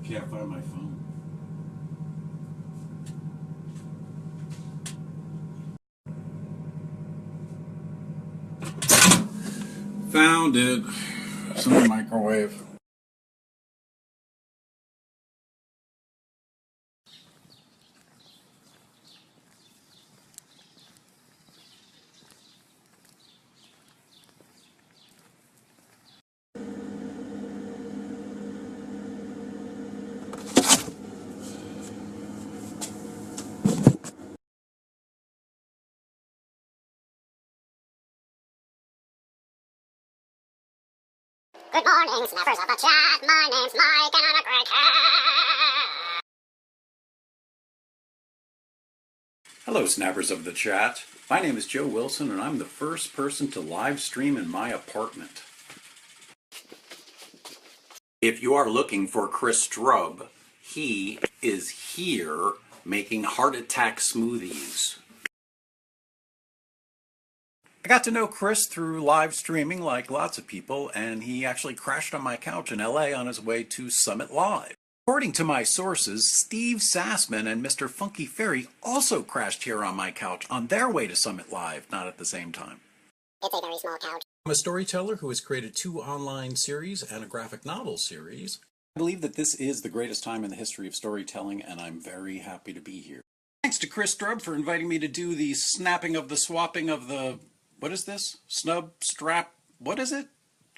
Can't find my phone. Found it. It's in the microwave. Good morning, snappers of the chat. My name's Mike, and I'm a great cat. Hello, snappers of the chat. My name is Joe Wilson, and I'm the first person to live stream in my apartment. If you are looking for Chris Strub, he is here making heart attack smoothies. I got to know Chris through live streaming like lots of people, and he actually crashed on my couch in LA on his way to Summit Live. According to my sources, Steve Sassman and Mr. Funky Fairy also crashed here on my couch on their way to Summit Live, not at the same time. It's a very small couch. I'm a storyteller who has created 2 online series and a graphic novel series. I believe that this is the greatest time in the history of storytelling, and I'm very happy to be here. Thanks to Chris Strub for inviting me to do the snapping of the swapping of the... What is this? Snub, strap, what is it?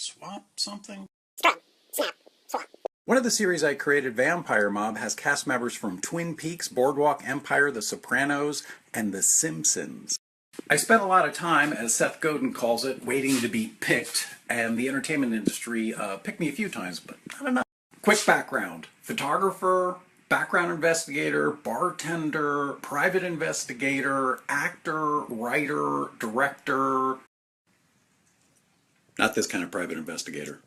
Swap something? Strub, snap, swap. One of the series I created, Vampire Mob, has cast members from Twin Peaks, Boardwalk Empire, The Sopranos, and The Simpsons. I spent a lot of time, as Seth Godin calls it, waiting to be picked, and the entertainment industry picked me a few times, but not enough. Quick background. Photographer, background investigator, bartender, private investigator, actor, writer, director. Not this kind of private investigator.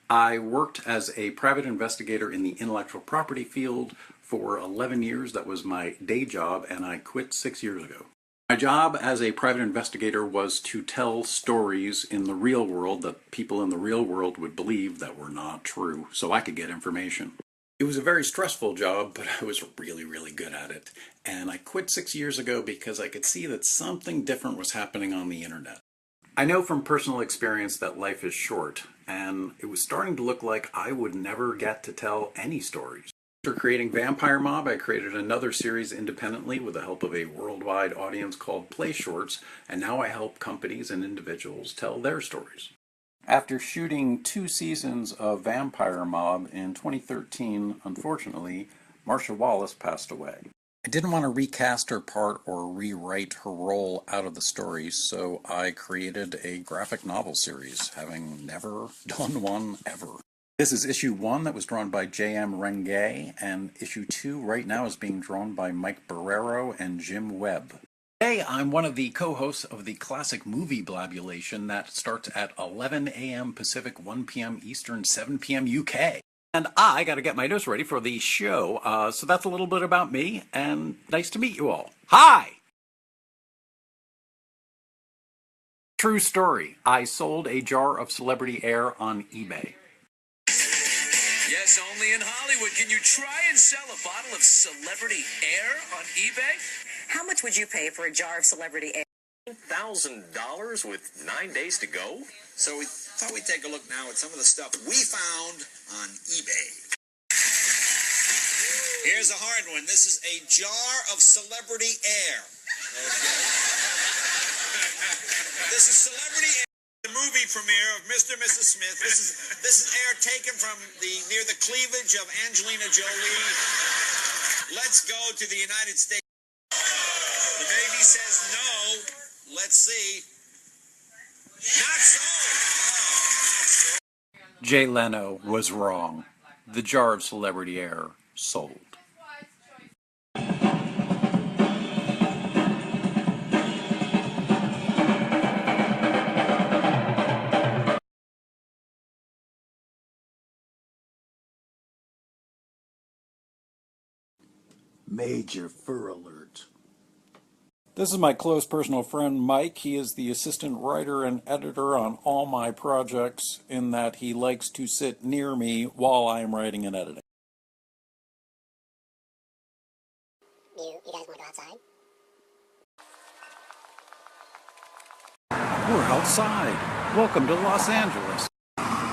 I worked as a private investigator in the intellectual property field for 11 years. That was my day job, and I quit 6 years ago. My job as a private investigator was to tell stories in the real world that people in the real world would believe that were not true, so I could get information. It was a very stressful job, but I was really, really good at it. And I quit 6 years ago because I could see that something different was happening on the internet. I know from personal experience that life is short, and it was starting to look like I would never get to tell any stories. After creating Vampire Mob, I created another series independently with the help of a worldwide audience called Play Shorts, and now I help companies and individuals tell their stories. After shooting 2 seasons of Vampire Mob in 2013, unfortunately, Marcia Wallace passed away. I didn't want to recast her part or rewrite her role out of the story, so I created a graphic novel series, having never done one ever. This is issue 1 that was drawn by J.M. Renge, and issue 2 right now is being drawn by Mike Barrero and Jim Webb. Today, I'm one of the co-hosts of the classic movie blabulation that starts at 11 a.m. Pacific, 1 p.m. Eastern, 7 p.m. UK. And I got to get my notes ready for the show, so that's a little bit about me, and nice to meet you all. Hi! True story. I sold a jar of celebrity air on eBay. Yes, only in Hollywood can you try and sell a bottle of celebrity air on eBay. How much would you pay for a jar of celebrity air? $1,000 with 9 days to go? So we thought we'd take a look now at some of the stuff we found on eBay. Here's a hard one. This is a jar of celebrity air. Okay. This is celebrity air. The movie premiere of Mr. and Mrs. Smith. This is air taken from near the cleavage of Angelina Jolie. Let's go to the United States. The Navy says no. Let's see. Not so. Jay Leno was wrong. The jar of celebrity air sold. Major fur alert. This is my close personal friend Mike. He is the assistant writer and editor on all my projects in that he likes to sit near me while I am writing and editing. You guys want to go outside? We're outside. Welcome to Los Angeles.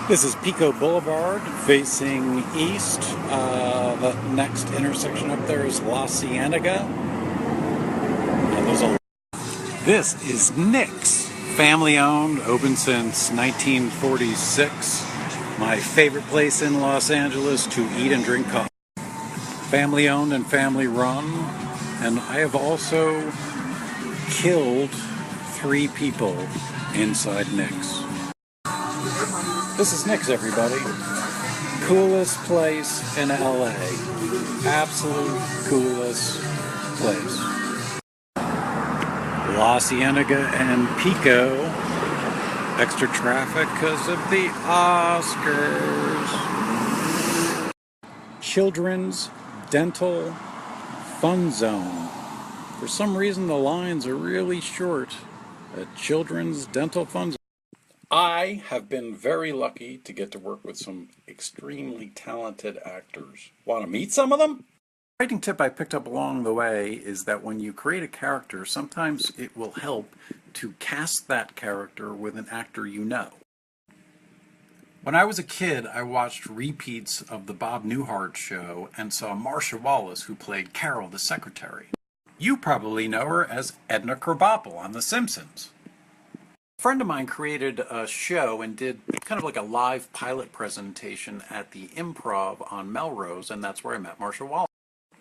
This is Pico Boulevard facing east. The next intersection up there is La Cienega. And this is Nick's. Family owned, open since 1946. My favorite place in Los Angeles to eat and drink coffee. Family owned and family run. And I have also killed 3 people inside Nick's. This is Nick's, everybody. Coolest place in LA. Absolute coolest place. La Cienega and Pico. Extra traffic because of the Oscars. Children's Dental Fun Zone. For some reason the lines are really short at Children's Dental Fun Zone. I have been very lucky to get to work with some extremely talented actors. Want to meet some of them? Writing tip I picked up along the way is that when you create a character, sometimes it will help to cast that character with an actor you know. When I was a kid, I watched repeats of the Bob Newhart show and saw Marcia Wallace, who played Carol the secretary. You probably know her as Edna Krabappel on The Simpsons. A friend of mine created a show and did kind of like a live pilot presentation at the Improv on Melrose, and that's where I met Marcia Wallace.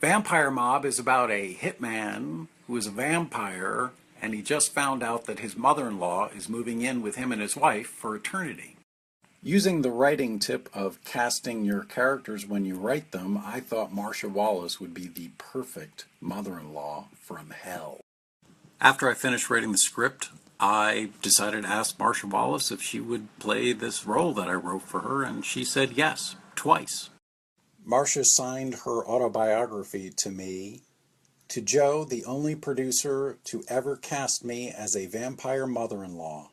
Vampire Mob is about a hitman who is a vampire, and he just found out that his mother-in-law is moving in with him and his wife for eternity. Using the writing tip of casting your characters when you write them, I thought Marcia Wallace would be the perfect mother-in-law from hell. After I finished writing the script, I decided to ask Marcia Wallace if she would play this role that I wrote for her, and she said yes, twice. Marcia signed her autobiography to me, to Joe, the only producer to ever cast me as a vampire mother-in-law.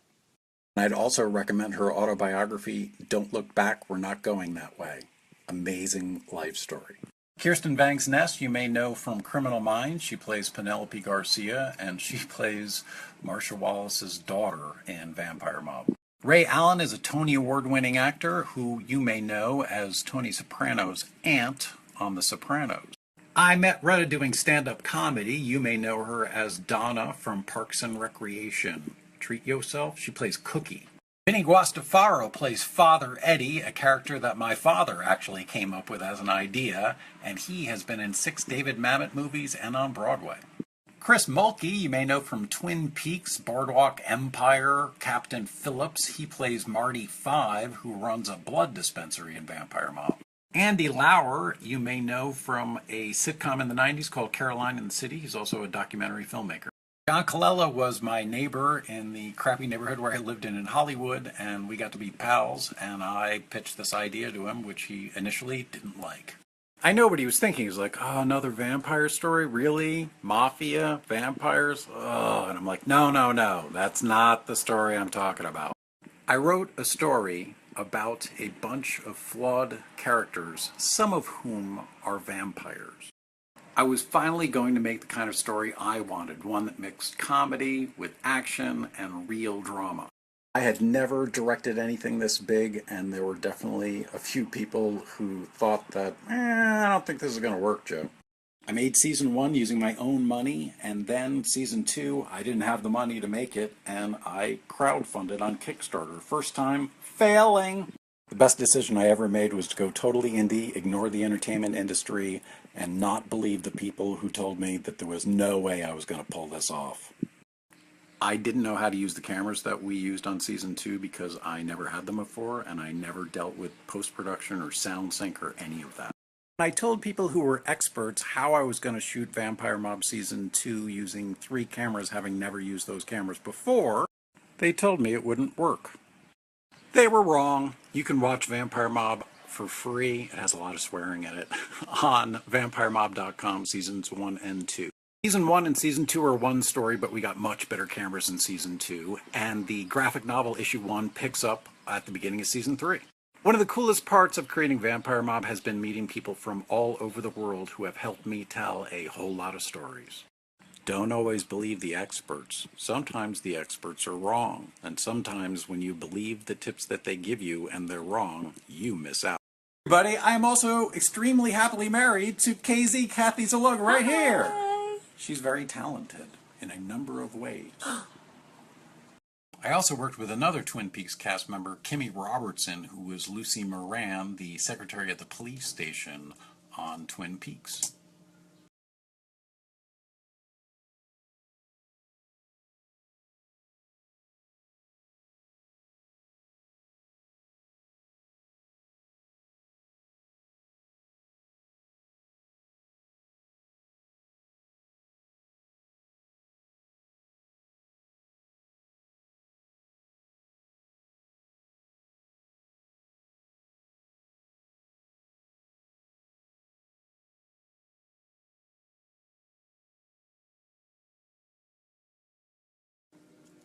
I'd also recommend her autobiography, Don't Look Back, We're Not Going That Way. Amazing life story. Kirsten Banks Ness, you may know from Criminal Minds. She plays Penelope Garcia, and she plays Marcia Wallace's daughter in Vampire Mob. Ray Allen is a Tony Award-winning actor who you may know as Tony Soprano's aunt on The Sopranos. I met Retta doing stand-up comedy. You may know her as Donna from Parks and Recreation. Treat Yourself. She plays Cookie. Vinny Guastafaro plays Father Eddie, a character that my father actually came up with as an idea, and he has been in 6 David Mamet movies and on Broadway. Chris Mulkey, you may know from Twin Peaks, Boardwalk Empire, Captain Phillips. He plays Marty Five, who runs a blood dispensary in Vampire Mob. Andy Lauer, you may know from a sitcom in the 90s called Caroline in the City. He's also a documentary filmmaker. John Colella was my neighbor in the crappy neighborhood where I lived in Hollywood, and we got to be pals, and I pitched this idea to him, which he initially didn't like. I know what he was thinking. He was like, oh, another vampire story? Really? Mafia? Vampires? Oh, and I'm like, no, that's not the story I'm talking about. I wrote a story about a bunch of flawed characters, some of whom are vampires. I was finally going to make the kind of story I wanted, one that mixed comedy with action and real drama. I had never directed anything this big, and there were definitely a few people who thought that, I don't think this is going to work, Joe. I made season 1 using my own money, and then season 2, I didn't have the money to make it, and I crowdfunded on Kickstarter. First time, failing! The best decision I ever made was to go totally indie, ignore the entertainment industry, and not believe the people who told me that there was no way I was going to pull this off. I didn't know how to use the cameras that we used on season 2 because I never had them before, and I never dealt with post-production or sound sync or any of that. I told people who were experts how I was going to shoot Vampire Mob season 2 using 3 cameras, having never used those cameras before. They told me it wouldn't work. They were wrong. You can watch Vampire Mob for free. It has a lot of swearing in it on vampiremob.com seasons 1 and 2. Season 1 and Season 2 are one story, but we got much better cameras in Season 2, and the graphic novel issue 1 picks up at the beginning of Season 3. One of the coolest parts of creating Vampire Mob has been meeting people from all over the world who have helped me tell a whole lot of stories. Don't always believe the experts. Sometimes the experts are wrong, and sometimes when you believe the tips that they give you and they're wrong, you miss out. Everybody, I'm also extremely happily married to KZ Kathy Zalug right here. She's very talented in a number of ways. I also worked with another Twin Peaks cast member, Kimmy Robertson, who was Lucy Moran, the secretary at the police station on Twin Peaks.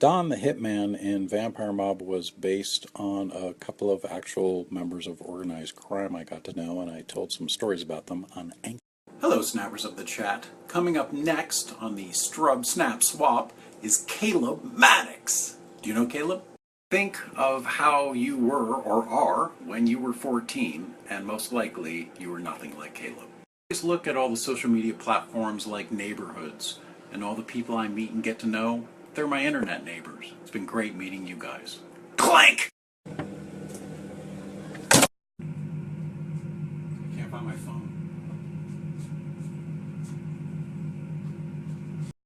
Don the Hitman in Vampire Mob was based on a couple of actual members of organized crime I got to know, and I told some stories about them on Anchor. Hello, snappers of the chat. Coming up next on the Strub Snap Swap is Caleb Maddox. Do you know Caleb? Think of how you were or are when you were 14, and most likely you were nothing like Caleb. Just look at all the social media platforms like Neighborhoods, and all the people I meet and get to know. They're my internet neighbors. It's been great meeting you guys. Clank!